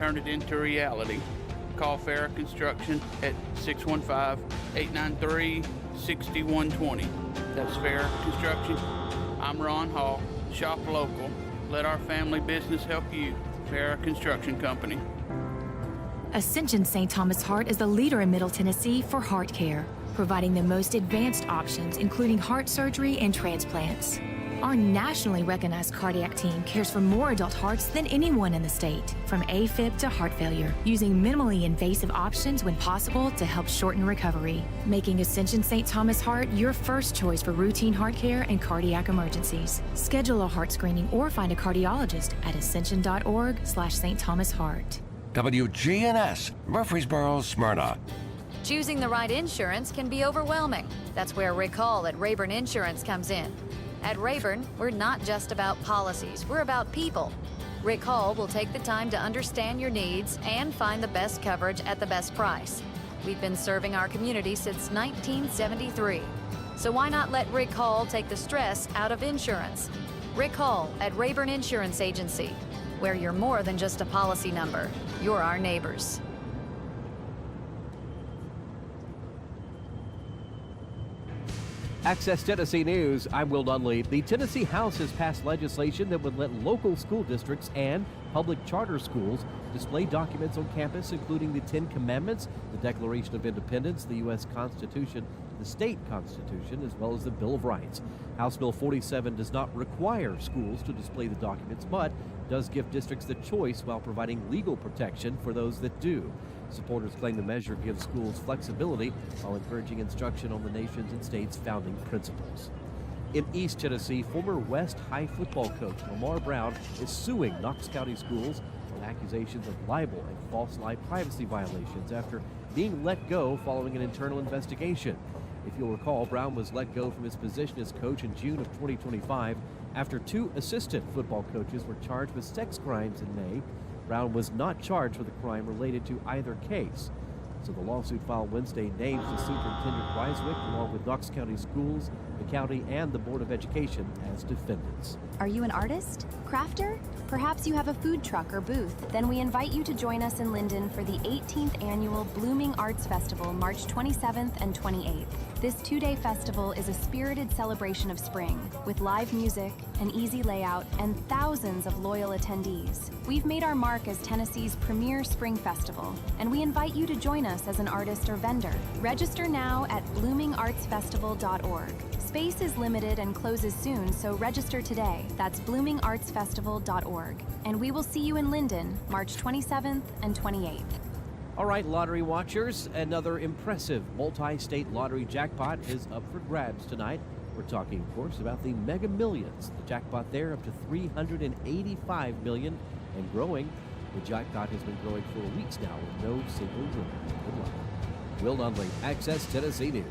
turn it into reality. Call Farrah Construction at 615-893-6120. That's Farrah Construction. I'm Ron Hall. Shop local. Let our family business help you. Farrah Construction Company. Ascension St. Thomas Heart is the leader in Middle Tennessee for heart care, providing the most advanced options, including heart surgery and transplants. Our nationally recognized cardiac team cares for more adult hearts than anyone in the state, from AFib to heart failure, using minimally invasive options when possible to help shorten recovery, making Ascension St. Thomas Heart your first choice for routine heart care and cardiac emergencies. Schedule a heart screening or find a cardiologist at ascension.org/St. Thomas Heart. WGNS, Murfreesboro, Smyrna. Choosing the right insurance can be overwhelming. That's where Rick Hall at Rayburn Insurance comes in. At Rayburn, we're not just about policies, we're about people. Rick Hall will take the time to understand your needs and find the best coverage at the best price. We've been serving our community since 1973. So why not let Rick Hall take the stress out of insurance? Rick Hall at Rayburn Insurance Agency, where you're more than just a policy number. You're our neighbors. Access Tennessee News, I'm Will Dunley. The Tennessee House has passed legislation that would let local school districts and public charter schools display documents on campus, including the 10 Commandments, the Declaration of Independence, the U.S. Constitution, the state constitution, as well as the Bill of Rights. House Bill 47 does not require schools to display the documents, but does give districts the choice while providing legal protection for those that do. Supporters claim the measure gives schools flexibility while encouraging instruction on the nation's and state's founding principles. In East Tennessee, former West High football coach Lamar Brown is suing Knox County schools on accusations of libel and false light privacy violations after being let go following an internal investigation. If you'll recall, Brown was let go from his position as coach in June of 2025 after 2 assistant football coaches were charged with sex crimes in May. Brown was not charged with a crime related to either case. So the lawsuit filed Wednesday names the Superintendent Weiswick along with Knox County Schools, the county, and the Board of Education as defendants. Are you an artist? Crafter? Perhaps you have a food truck or booth? Then we invite you to join us in Linden for the 18th annual Blooming Arts Festival, March 27th and 28th. This 2-day festival is a spirited celebration of spring, with live music, an easy layout, and thousands of loyal attendees. We've made our mark as Tennessee's premier spring festival, and we invite you to join us as an artist or vendor. Register now at bloomingartsfestival.org. Space is limited and closes soon, so register today. That's bloomingartsfestival.org. And we will see you in Linden, March 27th and 28th. All right, lottery watchers, another impressive multi-state lottery jackpot is up for grabs tonight. We're talking, of course, about the Mega Millions. The jackpot there up to $385 million and growing. The jackpot has been growing for weeks now with no single winner. Good luck. Will Dunley, Access Tennessee News.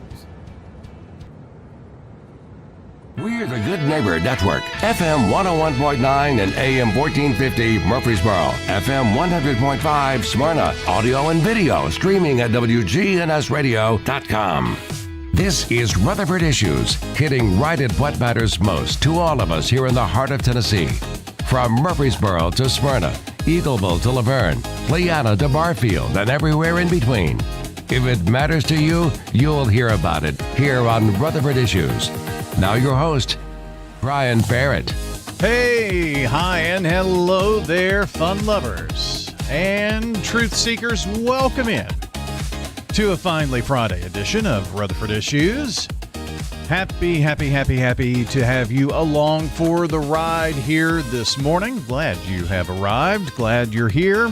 We're the Good Neighbor Network, FM 101.9 and AM 1450 Murfreesboro, FM 100.5 Smyrna, audio and video streaming at wgnsradio.com. This is Rutherford Issues, hitting right at what matters most to all of us here in the heart of Tennessee. From Murfreesboro to Smyrna, Eagleville to Laverne, Playana to Barfield, and everywhere in between. If it matters to you, you'll hear about it here on Rutherford Issues. Now your host, Brian Barrett. Hey, hi, and hello there, fun lovers and truth seekers. Welcome in to a finally Friday edition of Rutherford Issues. Happy to have you along for the ride here this morning. Glad you have arrived. Glad you're here.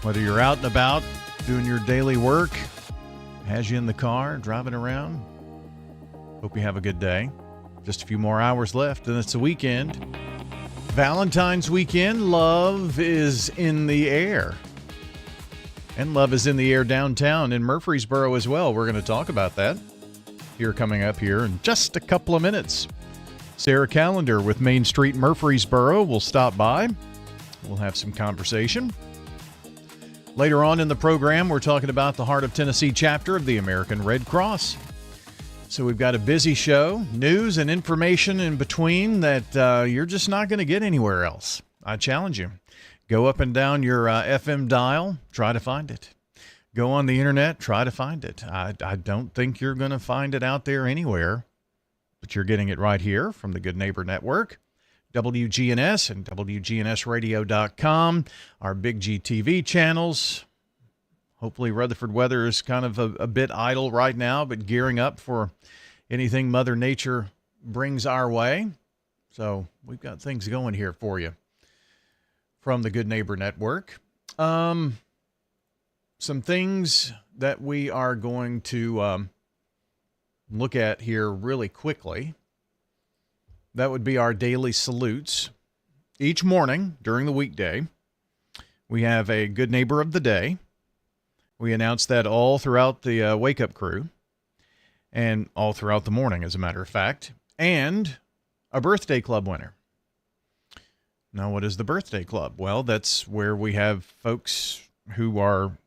Whether you're out and about doing your daily work, has you in the car, driving around, hope you have a good day. Just a few more hours left, and it's the weekend. Valentine's weekend. Love is in the air. And love is in the air downtown in Murfreesboro as well. We're going to talk about that here coming up here in just a couple of minutes. Sarah Callender with Main Street Murfreesboro will stop by. We'll have some conversation. Later on in the program, we're talking about the Heart of Tennessee chapter of the American Red Cross. So we've got a busy show, news and information in between that you're just not going to get anywhere else. I challenge you. Go up and down your FM dial, try to find it. Go on the internet, try to find it. I don't think you're going to find it out there anywhere, but you're getting it right here from the Good Neighbor Network. WGNS and wgnsradio.com, our Big G TV channels. Hopefully Rutherford weather is kind of a bit idle right now, but gearing up for anything Mother Nature brings our way. So we've got things going here for you from the Good Neighbor Network. Some things that we are going to look at here really quickly. That would be our daily salutes. Each morning during the weekday, we have a Good Neighbor of the Day. We announce that all throughout the Wake Up Crew and all throughout the morning, as a matter of fact, and a birthday club winner. Now, what is the birthday club? Well, that's where we have folks who are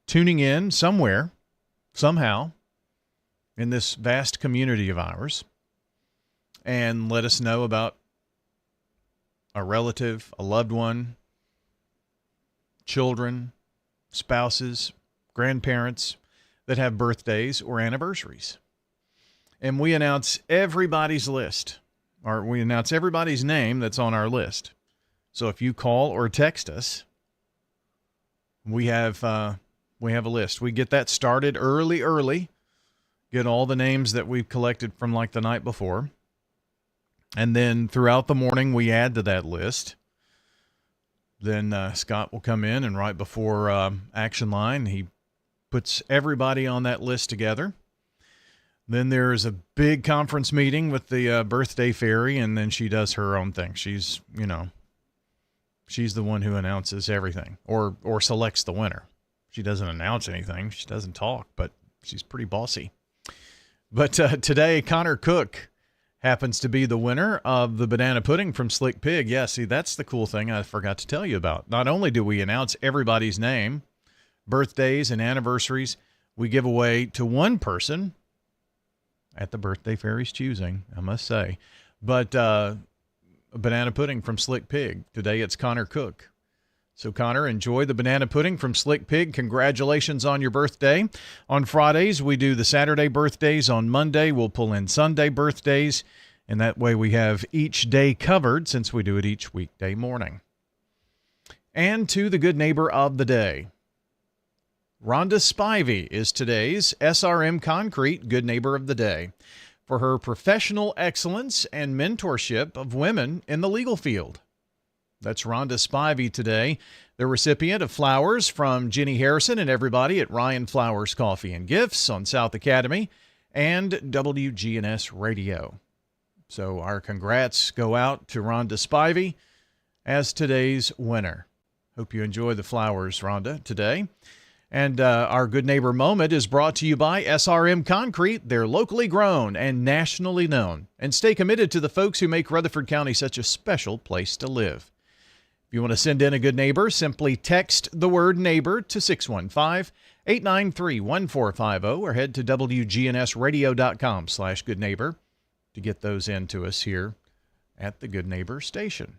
tuning in somewhere, somehow, in this vast community of ours, and let us know about a relative, a loved one, children, spouses, grandparents that have birthdays or anniversaries. And we announce everybody's list, or we announce everybody's name that's on our list. So if you call or text us, we have a list. We get that started early, get all the names that we've collected from like the night before. And then throughout the morning, we add to that list. Then Scott will come in, and right before Action Line, he puts everybody on that list together. Then there's a big conference meeting with the birthday fairy, and then she does her own thing. She's the one who announces everything or selects the winner. She doesn't announce anything. She doesn't talk, but she's pretty bossy. But today, Connor Cook happens to be the winner of the banana pudding from Slick Pig. Yeah, see, that's the cool thing I forgot to tell you about. Not only do we announce everybody's name, birthdays and anniversaries, we give away to one person at the birthday fairy's choosing, I must say. But a banana pudding from Slick Pig. Today it's Connor Cook. So, Connor, enjoy the banana pudding from Slick Pig. Congratulations on your birthday. On Fridays, we do the Saturday birthdays. On Monday, we'll pull in Sunday birthdays. And that way we have each day covered since we do it each weekday morning. And to the Good Neighbor of the Day. Rhonda Spivey is today's SRM Concrete Good Neighbor of the Day for her professional excellence and mentorship of women in the legal field. That's Rhonda Spivey today, the recipient of flowers from Jenny Harrison and everybody at Ryan Flowers Coffee and Gifts on South Academy and WGNS Radio. So our congrats go out to Rhonda Spivey as today's winner. Hope you enjoy the flowers, Rhonda, today. And our Good Neighbor moment is brought to you by SRM Concrete. They're locally grown and nationally known. And stay committed to the folks who make Rutherford County such a special place to live. If you want to send in a good neighbor, simply text the word neighbor to 615-893-1450 or head to wgnsradio.com/goodneighbor to get those in to us here at the Good Neighbor station.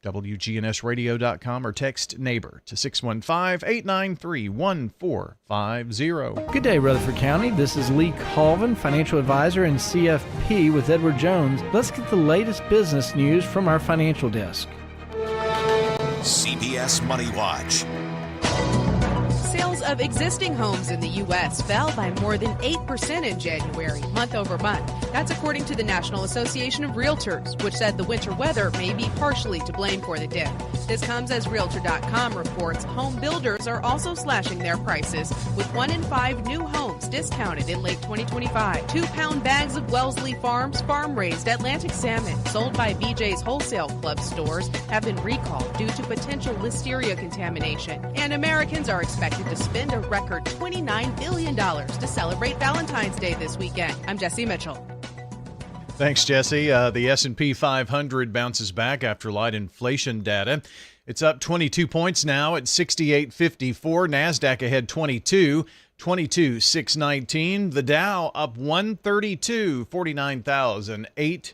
wgnsradio.com or text neighbor to 615-893-1450. Good day, Rutherford County. This is Lee Colvin, financial advisor and CFP with Edward Jones. Let's get the latest business news from our financial desk. CBS Money Watch. Sales of existing homes in the U.S. fell by more than 8% in January, month over month. That's according to the National Association of Realtors, which said the winter weather may be partially to blame for the dip. This comes as Realtor.com reports home builders are also slashing their prices, with 1 in 5 new homes discounted in late 2025. 2-pound bags of Wellesley Farms farm-raised Atlantic salmon sold by BJ's Wholesale Club stores have been recalled due to potential listeria contamination. And Americans are expected to spend a record $29 billion to celebrate Valentine's Day this weekend. I'm Jesse Mitchell. Thanks, Jesse. The S&P 500 bounces back after light inflation data. It's up 22 points now at 6854. NASDAQ ahead 22,619. The Dow up 132, 49,008.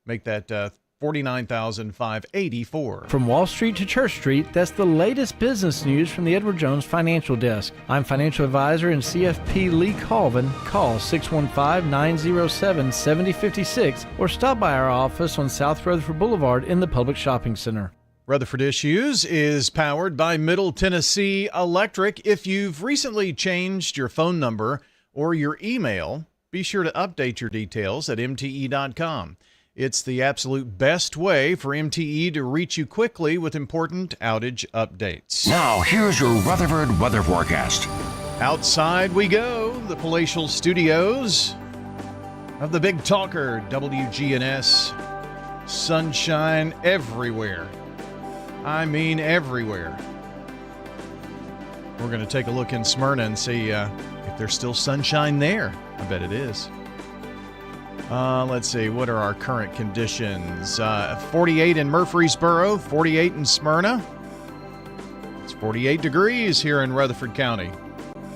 Make that $49,584. From Wall Street to Church Street, that's the latest business news from the Edward Jones Financial Desk. I'm financial advisor and CFP Lee Colvin. Call 615-907-7056 or stop by our office on South Rutherford Boulevard in the Public Shopping Center. Rutherford Issues is powered by Middle Tennessee Electric. If you've recently changed your phone number or your email, be sure to update your details at mte.com. It's the absolute best way for MTE to reach you quickly with important outage updates. Now, here's your Rutherford weather forecast. Outside we go, the palatial studios of the Big Talker, WGNS. Sunshine everywhere. I mean everywhere. We're going to take a look in Smyrna and see if there's still sunshine there. I bet it is. Let's see, what are our current conditions? 48 in Murfreesboro, 48 in Smyrna. It's 48 degrees here in Rutherford County.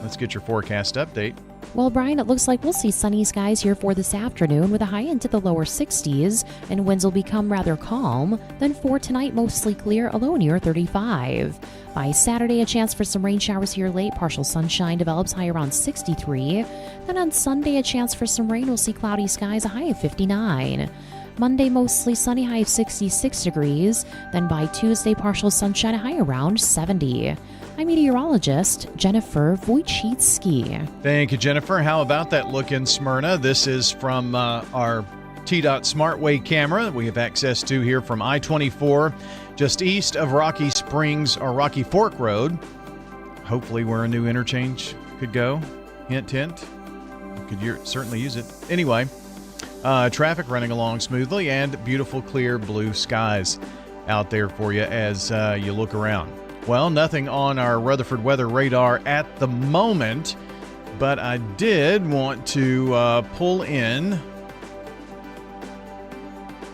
Let's get your forecast update. Well, Brian, it looks like we'll see sunny skies here for this afternoon with a high into the lower 60s, and winds will become rather calm. Then for tonight, mostly clear, a low near 35. By Saturday, a chance for some rain showers here late. Partial sunshine develops, high around 63. Then on Sunday, a chance for some rain. We'll see cloudy skies, a high of 59. Monday, mostly sunny, high of 66 degrees. Then by Tuesday, partial sunshine, a high around 70. I'm meteorologist Jennifer Wojcicki. Thank you, Jennifer. How about that look in Smyrna? This is from our T-Dot SmartWay camera we have access to here from I-24, just east of Rocky Springs or Rocky Fork Road. Hopefully where a new interchange could go. Hint, hint. Could certainly use it. Anyway, traffic running along smoothly and beautiful clear blue skies out there for you as you look around. Well, nothing on our Rutherford weather radar at the moment, but I did want to pull in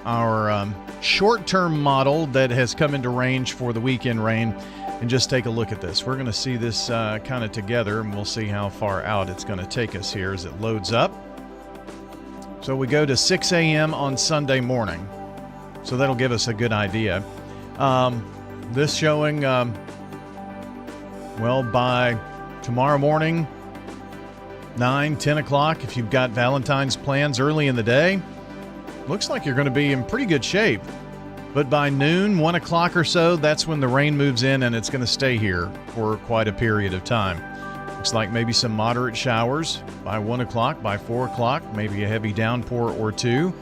our short-term model that has come into range for the weekend rain and just take a look at this. We're going to see this kind of together, and we'll see how far out it's going to take us here as it loads up. So we go to 6 a.m. on Sunday morning, so that'll give us a good idea. This showing, well, by tomorrow morning, 9, 10 o'clock, if you've got Valentine's plans early in the day, looks like you're going to be in pretty good shape. But by noon, 1 o'clock or so, that's when the rain moves in and it's going to stay here for quite a period of time. Looks like maybe some moderate showers by 1 o'clock, by 4 o'clock, maybe a heavy downpour or two.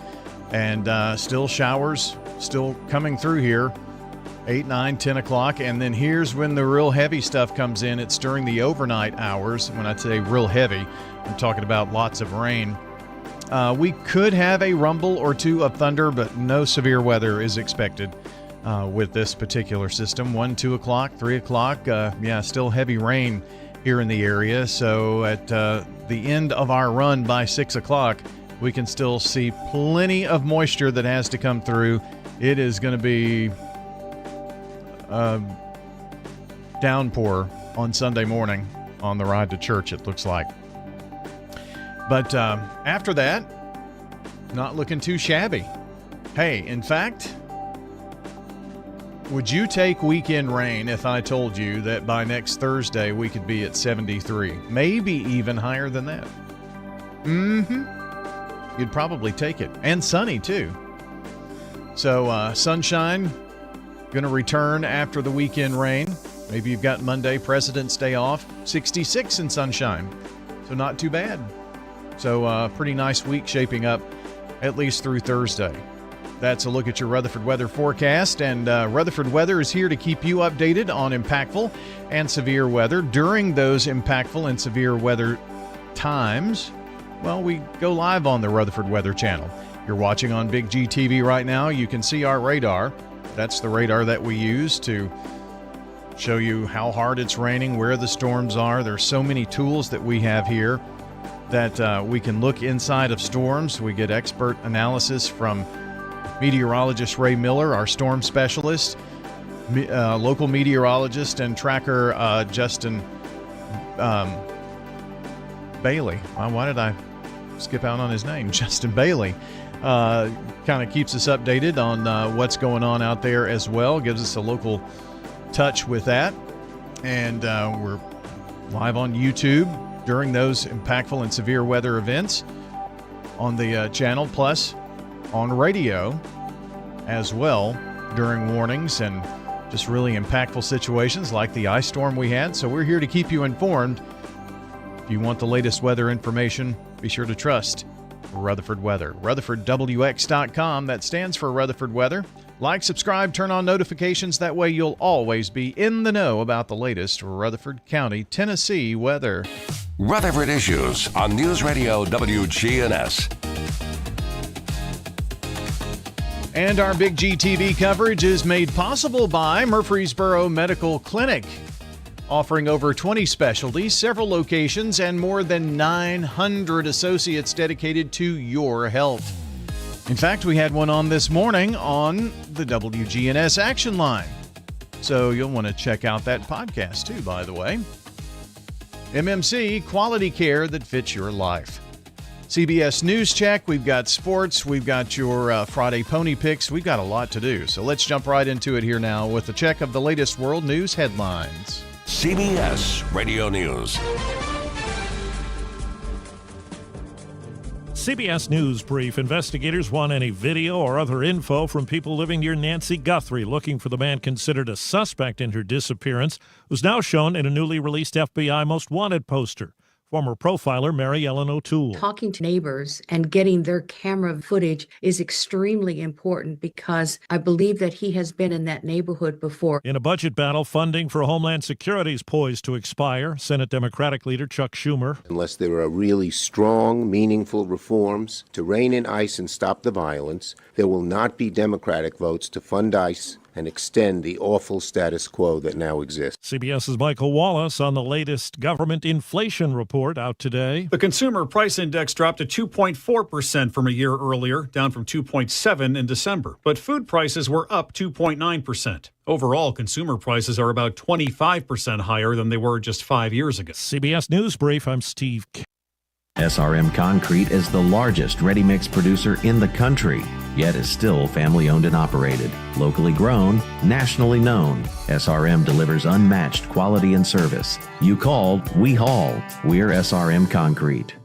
And still showers still coming through here. 8, 9, 10 o'clock, and then here's when the real heavy stuff comes in. It's during the overnight hours. When I say real heavy, I'm talking about lots of rain. We could have a rumble or two of thunder, but no severe weather is expected with this particular system. 1, 2 o'clock, 3 o'clock, still heavy rain here in the area. So at the end of our run by 6 o'clock, we can still see plenty of moisture that has to come through. It is going to be downpour on Sunday morning on the ride to church, it looks like. But after that, not looking too shabby. Hey, in fact, would you take weekend rain if I told you that by next Thursday we could be at 73? Maybe even higher than that. You'd probably take it. And sunny, too. So sunshine going to return after the weekend rain. Maybe you've got Monday, President's Day off. 66 in sunshine. So not too bad. So pretty nice week shaping up, at least through Thursday. That's a look at your Rutherford weather forecast. And Rutherford Weather is here to keep you updated on impactful and severe weather. During those impactful and severe weather times, well, we go live on the Rutherford Weather Channel. You're watching on Big G TV right now. You can see our radar. That's the radar that we use to show you how hard it's raining, where the storms are. There's so many tools that we have here that we can look inside of storms. We get expert analysis from meteorologist Ray Miller, our storm specialist, local meteorologist and tracker Justin Bailey. Why did I skip out on his name? Justin Bailey. kind of keeps us updated on what's going on out there as well, gives us a local touch with that. And we're live on YouTube during those impactful and severe weather events on the channel, plus on radio as well during warnings and just really impactful situations like the ice storm we had. So we're here to keep you informed. If you want the latest weather information, be sure to trust Rutherford Weather. RutherfordWX.com, that stands for Rutherford Weather. Like, subscribe, turn on notifications. That way you'll always be in the know about the latest Rutherford County, Tennessee weather. Rutherford Issues on News Radio WGNS. And our Big G TV coverage is made possible by Murfreesboro Medical Clinic, offering over 20 specialties, several locations, and more than 900 associates dedicated to your health. In fact, we had one on this morning on the WGNS Action Line. So you'll want to check out that podcast too, by the way. MMC, quality care that fits your life. CBS News Check, we've got sports, we've got your Friday Pony Picks. We've got a lot to do. So let's jump right into it here now with a check of the latest world news headlines. CBS Radio News. CBS News Brief. Investigators want any video or other info from people living near Nancy Guthrie, looking for the man considered a suspect in her disappearance, who's now shown in a newly released FBI Most Wanted poster. Former profiler Mary Ellen O'Toole. Talking to neighbors and getting their camera footage is extremely important because I believe that he has been in that neighborhood before. In a budget battle, funding for Homeland Security is poised to expire. Senate Democratic leader Chuck Schumer. Unless there are really strong, meaningful reforms to rein in ICE and stop the violence, there will not be Democratic votes to fund ICE and extend the awful status quo that now exists. CBS's Michael Wallace on the latest government inflation report out today. The Consumer Price Index dropped to 2.4% from a year earlier, down from 2.7% in December. But food prices were up 2.9%. Overall, consumer prices are about 25% higher than they were just 5 years ago. CBS News Brief, I'm Steve K. SRM Concrete is the largest ready-mix producer in the country, yet is still family-owned and operated. Locally grown, nationally known, SRM delivers unmatched quality and service. You called, we haul. We're SRM Concrete.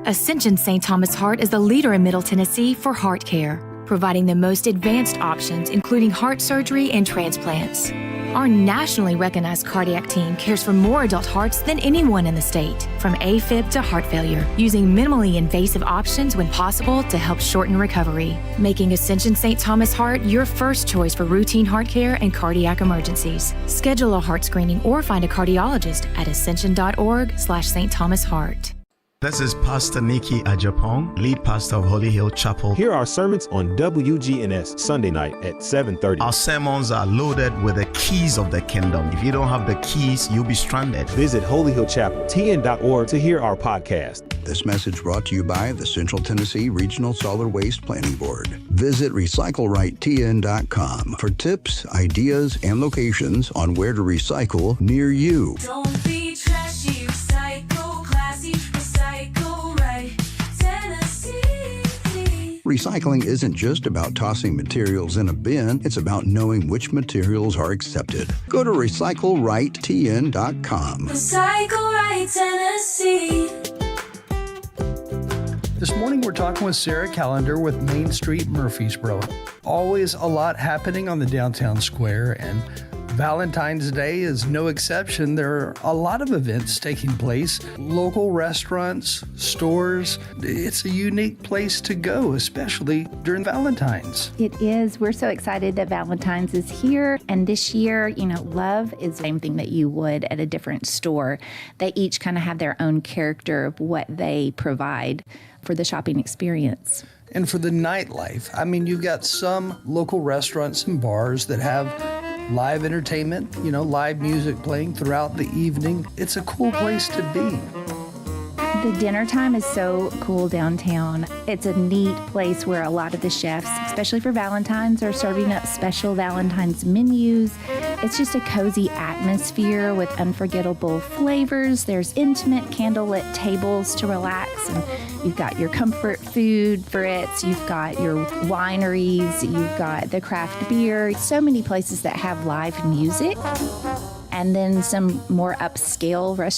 Ascension St. Thomas Heart is the leader in Middle Tennessee for heart care, providing the most advanced options, including heart surgery and transplants. Our nationally recognized cardiac team cares for more adult hearts than anyone in the state, from AFib to heart failure, using minimally invasive options when possible to help shorten recovery, making Ascension St. Thomas Heart your first choice for routine heart care and cardiac emergencies. Schedule a heart screening or find a cardiologist at ascension.org/St. Thomas Heart. This is Pastor Nikki Ajapong, lead pastor of Holy Hill Chapel. Here are sermons on WGNS Sunday night at 7:30. Our sermons are loaded with the keys of the kingdom. If you don't have the keys, you'll be stranded. Visit holyhillchapeltn.org to hear our podcast. This message brought to you by the Central Tennessee Regional Solid Waste Planning Board. Visit recyclerightTN.com for tips, ideas, and locations on where to recycle near you. Don't be trashy, recycle classy, recycle right, Tennessee. Recycling isn't just about tossing materials in a bin, it's about knowing which materials are accepted. Go to recyclerightTN.com. Recycle right, Tennessee. This morning we're talking with Sarah Callender with Main Street Murfreesboro. Always a lot happening on the downtown square, and Valentine's Day is no exception. There are a lot of events taking place. Local restaurants, stores. It's a unique place to go, especially during Valentine's. It is. We're so excited that Valentine's is here. And this year, love is the same thing that you would at a different store. They each kind of have their own character of what they provide for the shopping experience. And for the nightlife, you've got some local restaurants and bars that have live entertainment, live music playing throughout the evening. It's a cool place to be. The dinner time is so cool downtown. It's a neat place where a lot of the chefs, especially for Valentine's, are serving up special Valentine's menus. It's just a cozy atmosphere with unforgettable flavors. There's intimate candlelit tables to relax, and you've got your comfort food Fritz, you've got your wineries, you've got the craft beer. So many places that have live music. And then some more upscale restaurants